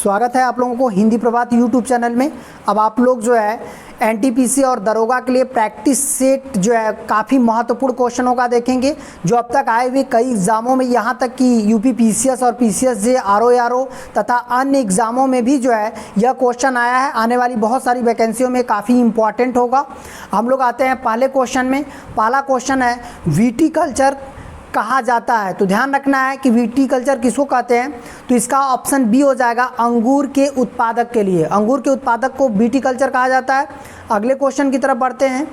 स्वागत है आप लोगों को हिंदी प्रभात यूट्यूब चैनल में। अब आप लोग जो है एनटीपीसी और दरोगा के लिए प्रैक्टिस सेट जो है काफ़ी महत्वपूर्ण क्वेश्चनों का देखेंगे, जो अब तक आए हुए कई एग्ज़ामों में, यहाँ तक कि यूपी पीसीएस और पीसीएस जे आरओ तथा अन्य एग्ज़ामों में भी जो है यह क्वेश्चन आया है। आने वाली बहुत सारी वैकेंसियों में काफ़ी इंपॉर्टेंट होगा। हम लोग आते हैं पहले क्वेश्चन में। पहला क्वेश्चन है विटीकल्चर कहा जाता है। तो ध्यान रखना है कि विटीकल्चर किसको कहते हैं। तो इसका ऑप्शन बी हो जाएगा, अंगूर के उत्पादक के लिए। अंगूर के उत्पादक को विटीकल्चर कहा जाता है। अगले क्वेश्चन की तरफ बढ़ते हैं।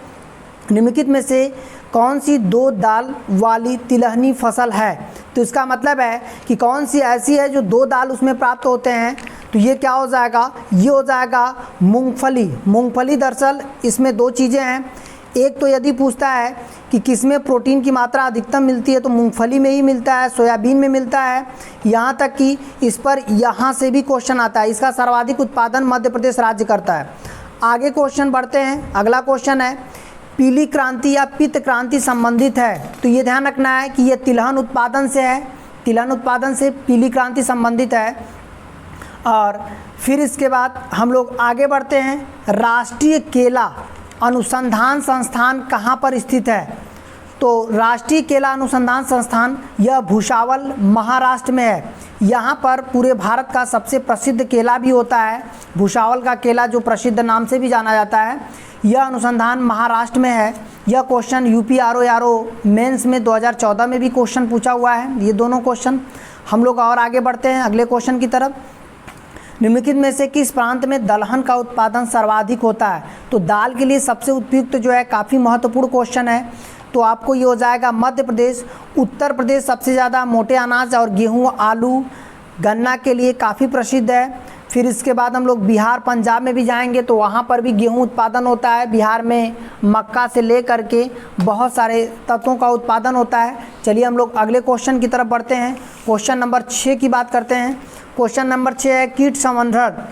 निम्नलिखित में से कौन सी दो दाल वाली तिलहनी फसल है। तो इसका मतलब है कि कौन सी ऐसी है जो दो दाल उसमें प्राप्त होते हैं। तो ये क्या हो जाएगा, ये हो जाएगा मूंगफली। मूंगफली दरअसल इसमें दो चीज़ें हैं। एक तो यदि पूछता है कि किसमें प्रोटीन की मात्रा अधिकतम मिलती है, तो मूंगफली में ही मिलता है, सोयाबीन में मिलता है। यहाँ तक कि इस पर यहाँ से भी क्वेश्चन आता है। इसका सर्वाधिक उत्पादन मध्य प्रदेश राज्य करता है। आगे क्वेश्चन बढ़ते हैं। अगला क्वेश्चन है पीली क्रांति या पित्त क्रांति संबंधित है। तो ये ध्यान रखना है कि ये तिलहन उत्पादन से है, तिलहन उत्पादन से पीली क्रांति संबंधित है। और फिर इसके बाद हम लोग आगे बढ़ते हैं। राष्ट्रीय केला अनुसंधान संस्थान कहाँ पर स्थित है। तो राष्ट्रीय केला अनुसंधान संस्थान यह भुसावल महाराष्ट्र में है। यहाँ पर पूरे भारत का सबसे प्रसिद्ध केला भी होता है। भुसावल का केला जो प्रसिद्ध नाम से भी जाना जाता है, यह अनुसंधान महाराष्ट्र में है। यह क्वेश्चन यूपी आरओ मेंस में 2014 में भी क्वेश्चन पूछा हुआ है। ये दोनों क्वेश्चन। हम लोग और आगे बढ़ते हैं अगले क्वेश्चन की तरफ। निम्नलिखित में से किस प्रांत में दलहन का उत्पादन सर्वाधिक होता है। तो दाल के लिए सबसे उपयुक्त जो है काफ़ी महत्वपूर्ण क्वेश्चन है। तो आपको ये हो जाएगा मध्य प्रदेश। उत्तर प्रदेश सबसे ज़्यादा मोटे अनाज और गेहूँ, आलू, गन्ना के लिए काफ़ी प्रसिद्ध है। फिर इसके बाद हम लोग बिहार पंजाब में भी जाएंगे तो वहाँ पर भी गेहूँ उत्पादन होता है। बिहार में मक्का से ले करके बहुत सारे तत्वों का उत्पादन होता है। चलिए हम लोग अगले क्वेश्चन की तरफ बढ़ते हैं। क्वेश्चन नंबर 6 की बात करते हैं। क्वेश्चन नंबर 6 है कीट संवर्धन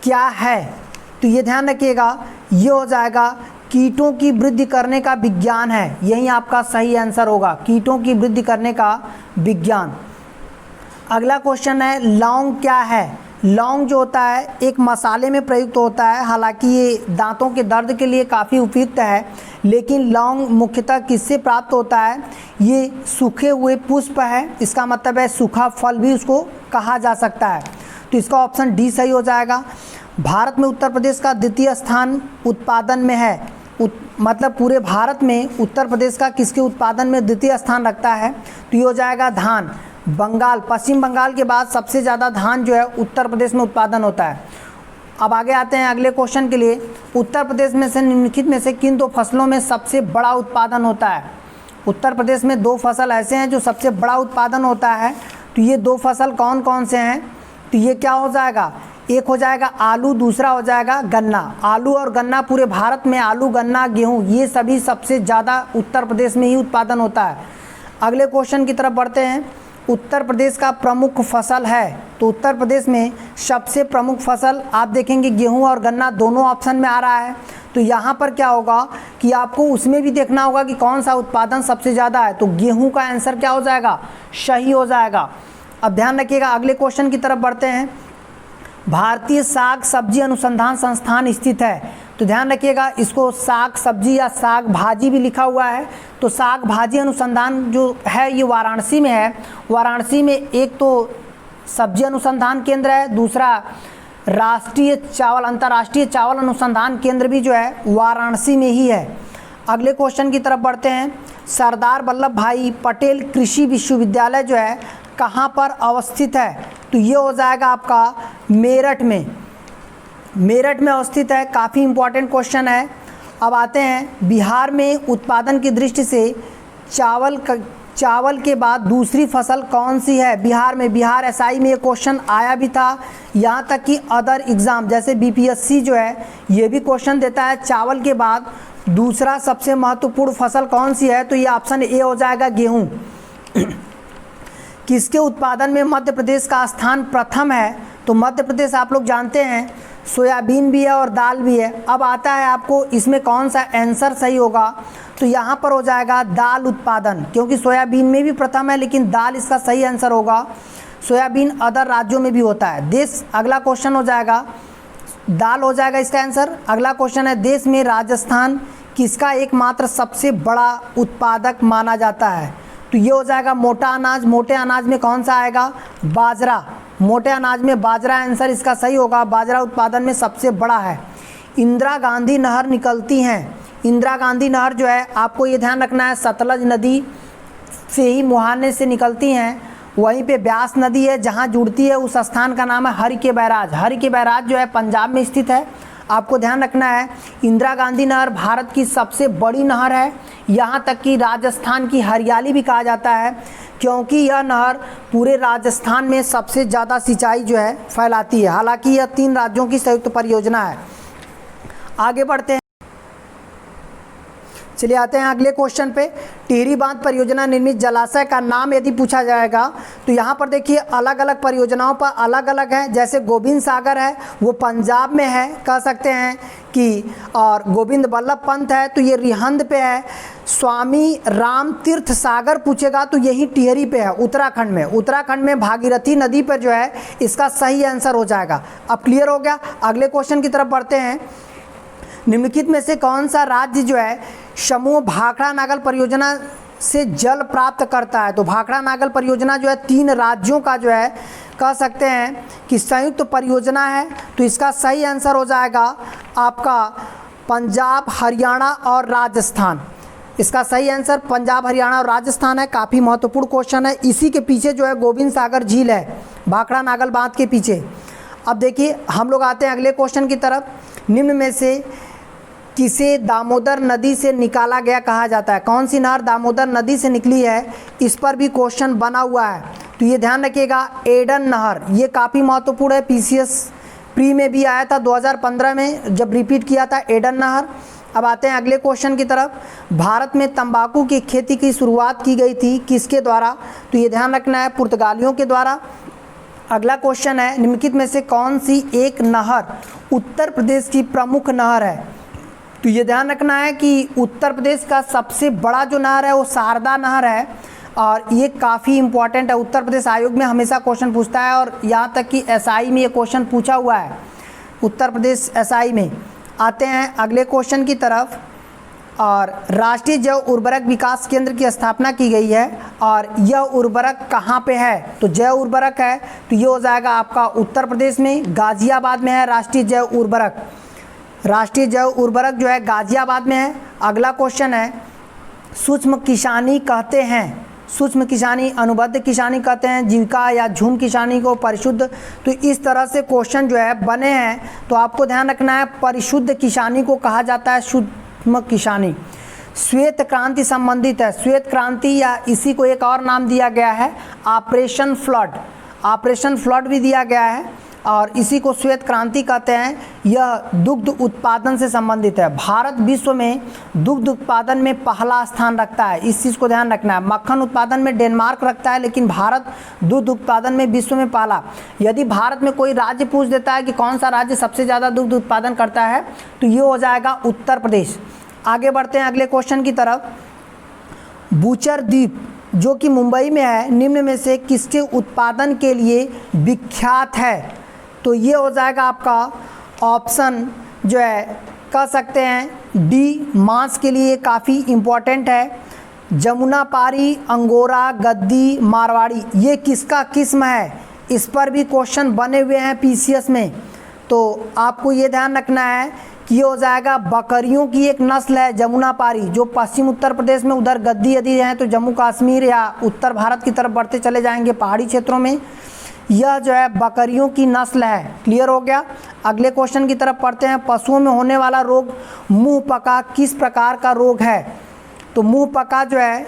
क्या है। तो ये ध्यान रखिएगा, ये हो जाएगा कीटों की वृद्धि करने का विज्ञान है। यही आपका सही आंसर होगा, कीटों की वृद्धि करने का विज्ञान। अगला क्वेश्चन है लौंग क्या है। लौंग जो होता है एक मसाले में प्रयुक्त होता है। हालांकि ये दांतों के दर्द के लिए काफ़ी उपयुक्त है, लेकिन लौंग मुख्यतः किससे प्राप्त होता है। ये सूखे हुए पुष्प है, इसका मतलब है सूखा फल भी उसको कहा जा सकता है। तो इसका ऑप्शन डी सही हो जाएगा। भारत में उत्तर प्रदेश का द्वितीय स्थान उत्पादन में है। मतलब पूरे भारत में उत्तर प्रदेश का किसके उत्पादन में द्वितीय स्थान रखता है। तो ये हो जाएगा धान। बंगाल, पश्चिम बंगाल के बाद सबसे ज़्यादा धान जो है उत्तर प्रदेश में उत्पादन होता है। अब आगे आते हैं अगले क्वेश्चन के लिए। उत्तर प्रदेश में से निम्नलिखित में से किन दो फसलों में सबसे बड़ा उत्पादन होता है। उत्तर प्रदेश में दो फसल ऐसे हैं जो सबसे बड़ा उत्पादन होता है। तो ये दो फसल कौन कौन से हैं। तो ये क्या हो जाएगा, एक हो जाएगा आलू, दूसरा हो जाएगा गन्ना। आलू और गन्ना पूरे भारत में, आलू, गन्ना, गेहूँ, ये सभी सबसे ज़्यादा उत्तर प्रदेश में ही उत्पादन होता है। अगले क्वेश्चन की तरफ बढ़ते हैं। उत्तर प्रदेश का प्रमुख फसल है। तो उत्तर प्रदेश में सबसे प्रमुख फसल आप देखेंगे गेहूं और गन्ना दोनों ऑप्शन में आ रहा है। तो यहाँ पर क्या होगा कि आपको उसमें भी देखना होगा कि कौन सा उत्पादन सबसे ज़्यादा है। तो गेहूं का आंसर क्या हो जाएगा, सही हो जाएगा। अब ध्यान रखिएगा अगले क्वेश्चन की तरफ बढ़ते हैं। भारतीय साग सब्जी अनुसंधान संस्थान स्थित है। तो ध्यान रखिएगा, इसको साग सब्जी या साग भाजी भी लिखा हुआ है। तो साग भाजी अनुसंधान जो है ये वाराणसी में है। वाराणसी में एक तो सब्जी अनुसंधान केंद्र है, दूसरा अंतर्राष्ट्रीय चावल अनुसंधान केंद्र भी जो है वाराणसी में ही है। अगले क्वेश्चन की तरफ बढ़ते हैं। सरदार वल्लभ भाई पटेल कृषि विश्वविद्यालय जो है कहाँ पर अवस्थित है। तो ये हो जाएगा आपका मेरठ में। मेरठ में अवस्थित है। काफ़ी इंपॉर्टेंट क्वेश्चन है। अब आते हैं बिहार में उत्पादन की दृष्टि से चावल के बाद दूसरी फसल कौन सी है बिहार में। बिहार एसआई में ये क्वेश्चन आया भी था। यहाँ तक कि अदर एग्ज़ाम जैसे बीपीएससी जो है ये भी क्वेश्चन देता है चावल के बाद दूसरा सबसे महत्वपूर्ण फसल कौन सी है। तो ये ऑप्शन ए हो जाएगा, गेहूँ। किसके उत्पादन में मध्य प्रदेश का स्थान प्रथम है। तो मध्य प्रदेश आप लोग जानते हैं सोयाबीन भी है और दाल भी है। अब आता है आपको इसमें कौन सा आंसर सही होगा। तो यहाँ पर हो जाएगा दाल उत्पादन, क्योंकि सोयाबीन में भी प्रथम है लेकिन दाल इसका सही आंसर होगा। सोयाबीन अदर राज्यों में भी होता है। देश, अगला क्वेश्चन हो जाएगा दाल हो जाएगा इसका आंसर। अगला क्वेश्चन है देश में राजस्थान किसका एकमात्र सबसे बड़ा उत्पादक माना जाता है? तो ये हो जाएगा मोटा अनाज। मोटे अनाज में कौन सा आएगा? बाजरा। मोटे अनाज में बाजरा आंसर इसका सही होगा। बाजरा उत्पादन में सबसे बड़ा है। इंदिरा गांधी नहर निकलती हैं। इंदिरा गांधी नहर जो है आपको ये ध्यान रखना है सतलज नदी से ही मुहाने से निकलती हैं। वहीं पे ब्यास नदी है जहाँ जुड़ती है, उस स्थान का नाम है हरि के बैराज। हरि के बैराज जो है पंजाब में स्थित है, आपको ध्यान रखना है। इंदिरा गांधी नहर भारत की सबसे बड़ी नहर है। यहाँ तक कि राजस्थान की हरियाली भी कहा जाता है, क्योंकि यह नहर पूरे राजस्थान में सबसे ज़्यादा सिंचाई जो है फैलाती है। हालांकि यह 3 राज्यों की संयुक्त परियोजना है। आगे बढ़ते हैं, चलिए आते हैं अगले क्वेश्चन पे। टिहरी बांध परियोजना निर्मित जलाशय का नाम यदि पूछा जाएगा तो यहाँ पर देखिए अलग अलग परियोजनाओं पर अलग अलग है। जैसे गोविंद सागर है वो पंजाब में है, कह सकते हैं कि, और गोविंद बल्लभ पंत है तो ये रिहंद पे है। स्वामी राम तीर्थ सागर पूछेगा तो यही टिहरी पे है, उत्तराखंड में। उत्तराखंड में भागीरथी नदी पर जो है इसका सही आंसर हो जाएगा। अब क्लियर हो गया। अगले क्वेश्चन की तरफ बढ़ते हैं। निम्नलिखित में से कौन सा राज्य जो है समूह भाखड़ा नागल परियोजना से जल प्राप्त करता है? तो भाखड़ा नागल परियोजना जो है 3 राज्यों का जो है कह सकते हैं कि संयुक्त परियोजना है। तो इसका सही आंसर हो जाएगा आपका पंजाब, हरियाणा और राजस्थान। इसका सही आंसर पंजाब, हरियाणा और राजस्थान है। काफ़ी महत्वपूर्ण क्वेश्चन है। इसी के पीछे जो है गोविंद सागर झील है, भाखड़ा नागल बांध के पीछे। अब देखिए हम लोग आते हैं अगले क्वेश्चन की तरफ। निम्न में से किसे दामोदर नदी से निकाला गया कहा जाता है? कौन सी नहर दामोदर नदी से निकली है, इस पर भी क्वेश्चन बना हुआ है। तो ये ध्यान रखिएगा, एडन नहर। ये काफ़ी महत्वपूर्ण है, पीसीएस प्री में भी आया था 2015 में जब रिपीट किया था एडन नहर। अब आते हैं अगले क्वेश्चन की तरफ। भारत में तंबाकू की खेती की शुरुआत की गई थी किसके द्वारा? तो ये ध्यान रखना है, पुर्तगालियों के द्वारा। अगला क्वेश्चन है निम्नलिखित में से कौन सी एक नहर उत्तर प्रदेश की प्रमुख नहर है? तो ये ध्यान रखना है कि उत्तर प्रदेश का सबसे बड़ा जो नहर है वो शारदा नहर है, और ये काफ़ी इंपॉर्टेंट है। उत्तर प्रदेश आयोग में हमेशा क्वेश्चन पूछता है, और यहाँ तक कि एसआई में ये क्वेश्चन पूछा हुआ है, उत्तर प्रदेश एसआई में। आते हैं अगले क्वेश्चन की तरफ। और राष्ट्रीय जैव उर्वरक विकास केंद्र की स्थापना की गई है, और यह उर्वरक कहाँ पे है? तो जैव उर्वरक है तो ये हो जाएगा आपका उत्तर प्रदेश में, गाजियाबाद में है राष्ट्रीय जैव उर्वरक। राष्ट्रीय जैव उर्वरक जो है गाजियाबाद में है। अगला क्वेश्चन है सूक्ष्म किसानी कहते हैं, सूक्ष्म किसानी, अनुबंध किसानी कहते हैं, जीविका या झूम किसानी को परिशुद्ध। तो इस तरह से क्वेश्चन जो है बने हैं, तो आपको ध्यान रखना है परिशुद्ध किसानी को कहा जाता है सूक्ष्म किसानी। श्वेत क्रांति संबंधित है, श्वेत क्रांति या इसी को एक और नाम दिया गया है ऑपरेशन फ्लड, ऑपरेशन फ्लड भी दिया गया है, और इसी को श्वेत क्रांति कहते हैं। यह दुग्ध उत्पादन से संबंधित है। भारत विश्व में दुग्ध उत्पादन में पहला स्थान रखता है, इस चीज़ को ध्यान रखना है। मक्खन उत्पादन में डेनमार्क रखता है, लेकिन भारत दुग्ध उत्पादन में विश्व में पहला। यदि भारत में कोई राज्य पूछ देता है कि कौन सा राज्य सबसे ज़्यादा दुग्ध उत्पादन करता है, तो ये हो जाएगा उत्तर प्रदेश। आगे बढ़ते हैं अगले क्वेश्चन की तरफ। बूचर द्वीप जो कि मुंबई में है, निम्न में से किसके उत्पादन के लिए विख्यात है? तो ये हो जाएगा आपका ऑप्शन जो है कह सकते हैं डी, मांस के लिए काफ़ी इम्पोर्टेंट है। जमुनापारी, अंगोरा, गद्दी, मारवाड़ी, ये किसका किस्म है? इस पर भी क्वेश्चन बने हुए हैं पीसीएस में। तो आपको ये ध्यान रखना है कि ये हो जाएगा बकरियों की एक नस्ल है जमुनापारी, जो पश्चिम उत्तर प्रदेश में, उधर गद्दी यदि हैं तो जम्मू कश्मीर या उत्तर भारत की तरफ बढ़ते चले जाएंगे पहाड़ी क्षेत्रों में। यह जो है बकरियों की नस्ल है। क्लियर हो गया। अगले क्वेश्चन की तरफ पढ़ते हैं। पशुओं में होने वाला रोग मुंह पका किस प्रकार का रोग है? तो मुंह पका जो है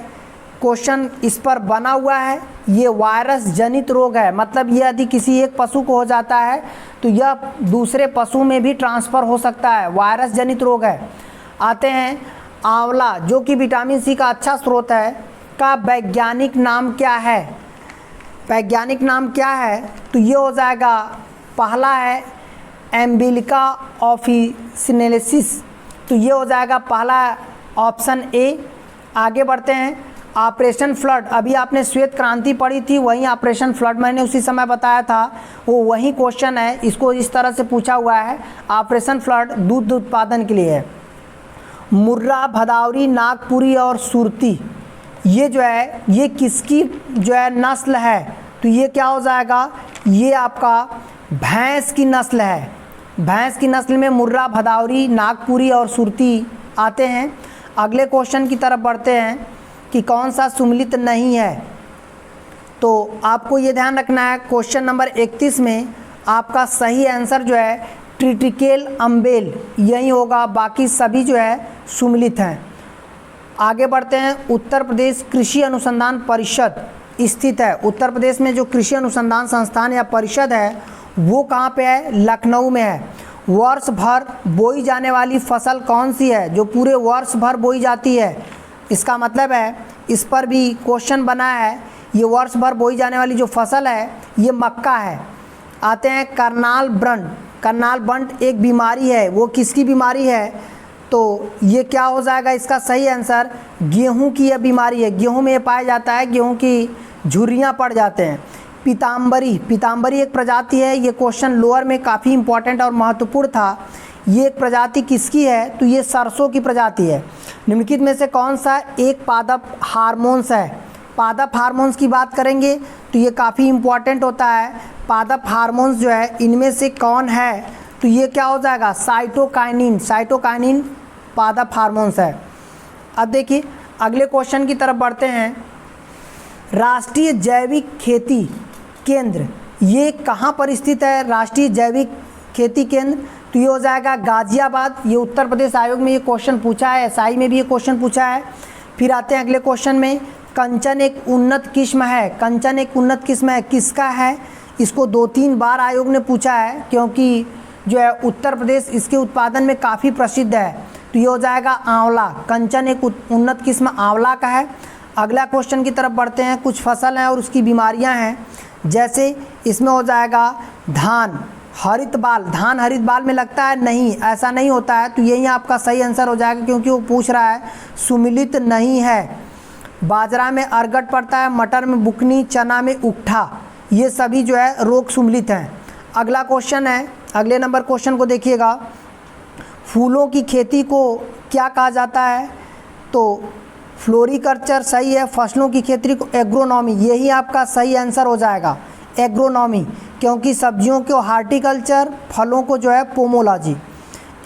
क्वेश्चन इस पर बना हुआ है, ये वायरस जनित रोग है। मतलब ये यदि किसी एक पशु को हो जाता है तो यह दूसरे पशु में भी ट्रांसफ़र हो सकता है, वायरस जनित रोग है। आते हैं आंवला जो कि विटामिन सी का अच्छा स्रोत है, का वैज्ञानिक नाम क्या है? वैज्ञानिक नाम क्या है? तो ये हो जाएगा, पहला है एम्बिलिका ऑफिसिनेलिसिस, तो ये हो जाएगा पहला ऑप्शन ए। आगे बढ़ते हैं ऑपरेशन फ्लड, अभी आपने श्वेत क्रांति पढ़ी थी, वही ऑपरेशन फ्लड मैंने उसी समय बताया था, वो वही क्वेश्चन है, इसको इस तरह से पूछा हुआ है। ऑपरेशन फ्लड दूध उत्पादन के लिए है। मुर्रा, भदावरी, नागपुरी और सुरती, ये जो है ये किसकी जो है नस्ल है? तो ये क्या हो जाएगा, ये आपका भैंस की नस्ल है। भैंस की नस्ल में मुर्रा, भदावरी, नागपुरी और सुरती आते हैं। अगले क्वेश्चन की तरफ बढ़ते हैं कि कौन सा सुमिलित नहीं है। तो आपको ये ध्यान रखना है, क्वेश्चन नंबर 31 में आपका सही आंसर जो है ट्रिटिकेल अम्बेल यही होगा, बाकी सभी जो है सुमिलित हैं। आगे बढ़ते हैं, उत्तर प्रदेश कृषि अनुसंधान परिषद स्थित है। उत्तर प्रदेश में जो कृषि अनुसंधान संस्थान या परिषद है वो कहाँ पे है? लखनऊ में है। वर्ष भर बोई जाने वाली फसल कौन सी है? जो पूरे वर्ष भर बोई जाती है, इसका मतलब है इस पर भी क्वेश्चन बना है। ये वर्ष भर बोई जाने वाली जो फसल है ये मक्का है। आते हैं करनाल ब्रंट। करनाल ब्रंट एक बीमारी है, वो किसकी बीमारी है? तो ये क्या हो जाएगा इसका सही आंसर? गेहूं की यह बीमारी है। गेहूं में ये पाया जाता है, गेहूं की झुर्रियाँ पड़ जाते हैं। पीताम्बरी, पीताम्बरी एक प्रजाति है, ये क्वेश्चन लोअर में काफ़ी इंपॉर्टेंट और महत्वपूर्ण था। ये एक प्रजाति किसकी है? तो ये सरसों की प्रजाति है। निम्नलिखित में से कौन सा एक पादप हार्मोन्स है? पादप हार्मोन्स की बात करेंगे तो ये काफ़ी इंपॉर्टेंट होता है। पादप हार्मोन्स जो है इनमें से कौन है? तो ये क्या हो जाएगा? साइटोकाइनिन। साइटोकाइनिन पादप हार्मोन्स है। अब देखिए अगले क्वेश्चन की तरफ बढ़ते हैं। राष्ट्रीय जैविक खेती केंद्र ये कहाँ पर स्थित है? राष्ट्रीय जैविक खेती केंद्र, तो ये हो जाएगा गाजियाबाद। ये उत्तर प्रदेश आयोग में ये क्वेश्चन पूछा है, एसआई में भी ये क्वेश्चन पूछा है। फिर आते हैं अगले क्वेश्चन में, कंचन एक उन्नत किस्म है। कंचन एक उन्नत किस्म है, किसका है? इसको 2-3 बार आयोग ने पूछा है, क्योंकि जो है उत्तर प्रदेश इसके उत्पादन में काफ़ी प्रसिद्ध है। तो ये हो जाएगा आंवला। कंचन एक उन्नत किस्म आंवला का है। अगला क्वेश्चन की तरफ बढ़ते हैं। कुछ फसल हैं और उसकी बीमारियां हैं, जैसे इसमें हो जाएगा धान हरित बाल। धान हरित बाल में लगता है? नहीं, ऐसा नहीं होता है। तो यही आपका सही आंसर हो जाएगा, क्योंकि वो पूछ रहा है सुमिलित नहीं है। बाजरा में अरगट पड़ता है, मटर में बुकनी, चना में उकठा, ये सभी जो है रोग सुमिलित हैं। अगला क्वेश्चन है, अगले नंबर क्वेश्चन को देखिएगा। फूलों की खेती को क्या कहा जाता है? तो फ्लोरिकल्चर सही है। फसलों की खेती को एग्रोनॉमी, यही आपका सही आंसर हो जाएगा, एग्रोनॉमी, क्योंकि सब्जियों को हार्टिकल्चर, फलों को जो है पोमोलॉजी।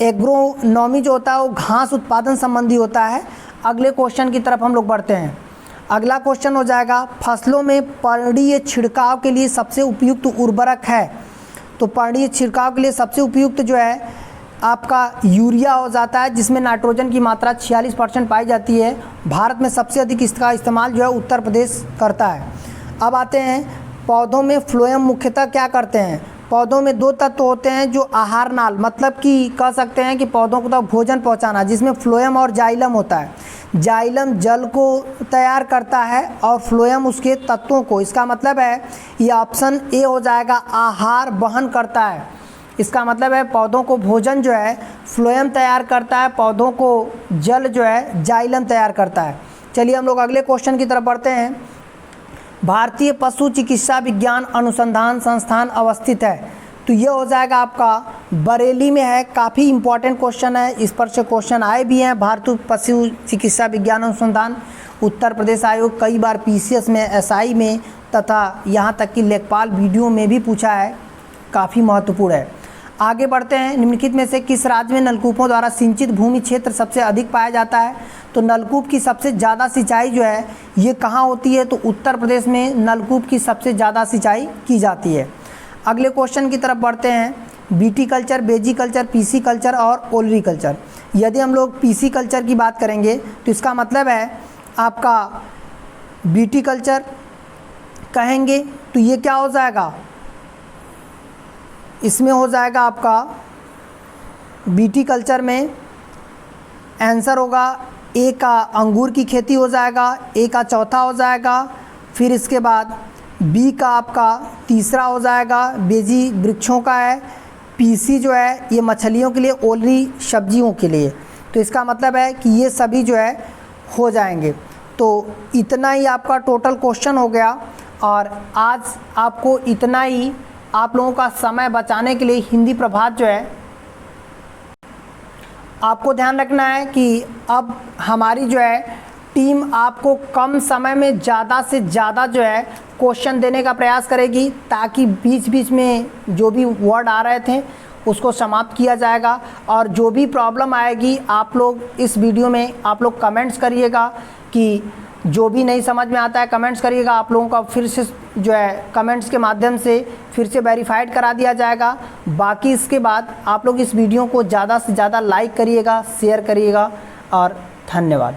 एग्रोनॉमी जो होता है वो घास उत्पादन संबंधी होता है। अगले क्वेश्चन की तरफ हम लोग बढ़ते हैं। अगला क्वेश्चन हो जाएगा, फसलों में पर्णीय छिड़काव के लिए सबसे उपयुक्त उर्वरक है। तो पर्णीय छिड़काव के लिए सबसे उपयुक्त जो है आपका यूरिया हो जाता है, जिसमें नाइट्रोजन की मात्रा 46% पाई जाती है। भारत में सबसे अधिक इसका इस्तेमाल जो है उत्तर प्रदेश करता है। अब आते हैं, पौधों में फ्लोएम मुख्यतः क्या करते हैं? पौधों में 2 तत्व होते हैं जो आहार नाल, मतलब कि कह सकते हैं कि पौधों को तो भोजन पहुंचाना, जिसमें फ्लोएम और जाइलम होता है। जाइलम जल को तैयार करता है और फ्लोएम उसके तत्वों को। इसका मतलब है ये ऑप्शन ए हो जाएगा, आहार वहन करता है। इसका मतलब है पौधों को भोजन जो है फ्लोएम तैयार करता है, पौधों को जल जो है जाइलम तैयार करता है। चलिए हम लोग अगले क्वेश्चन की तरफ बढ़ते हैं। भारतीय पशु चिकित्सा विज्ञान अनुसंधान संस्थान अवस्थित है। तो ये हो जाएगा आपका बरेली में है। काफ़ी इंपॉर्टेंट क्वेश्चन है, इस पर से क्वेश्चन आए भी हैं। भारतीय पशु चिकित्सा विज्ञान अनुसंधान उत्तर प्रदेश आयोग कई बार पीसीएस में, एसआई में तथा यहाँ तक कि लेखपाल वीडियो में भी पूछा है, काफ़ी महत्वपूर्ण है। आगे बढ़ते हैं। निम्नलिखित में से किस राज्य में नलकूपों द्वारा सिंचित भूमि क्षेत्र सबसे अधिक पाया जाता है? तो नलकूप की सबसे ज़्यादा सिंचाई जो है ये कहाँ होती है? तो उत्तर प्रदेश में नलकूप की सबसे ज़्यादा सिंचाई की जाती है। अगले क्वेश्चन की तरफ बढ़ते हैं। बीटी कल्चर, बेजी कल्चर, पीसी कल्चर और ओलरी कल्चर। यदि हम लोग पीसी कल्चर की बात करेंगे तो इसका मतलब है आपका बीटी कल्चर कहेंगे तो ये क्या हो जाएगा? इसमें हो जाएगा आपका बीटी कल्चर में आंसर होगा ए का अंगूर की खेती हो जाएगा, ए का चौथा हो जाएगा, फिर इसके बाद बी का आपका तीसरा हो जाएगा, बेजी वृक्षों का है, पीसी जो है ये मछलियों के लिए, ओलरी सब्जियों के लिए। तो इसका मतलब है कि ये सभी जो है हो जाएंगे। तो इतना ही आपका टोटल क्वेश्चन हो गया। और आज आपको इतना ही आप लोगों का समय बचाने के लिए हिंदी प्रभात जो है आपको ध्यान रखना है कि अब हमारी जो है टीम आपको कम समय में ज़्यादा से ज़्यादा जो है क्वेश्चन देने का प्रयास करेगी, ताकि बीच बीच में जो भी वर्ड आ रहे थे उसको समाप्त किया जाएगा। और जो भी प्रॉब्लम आएगी आप लोग इस वीडियो में आप लोग कमेंट्स करिएगा, कि जो भी नहीं समझ में आता है कमेंट्स करिएगा, आप लोगों का फिर से जो है कमेंट्स के माध्यम से फिर से वेरीफाइड करा दिया जाएगा। बाकी इसके बाद आप लोग इस वीडियो को ज़्यादा से ज़्यादा लाइक करिएगा, शेयर करिएगा और धन्यवाद।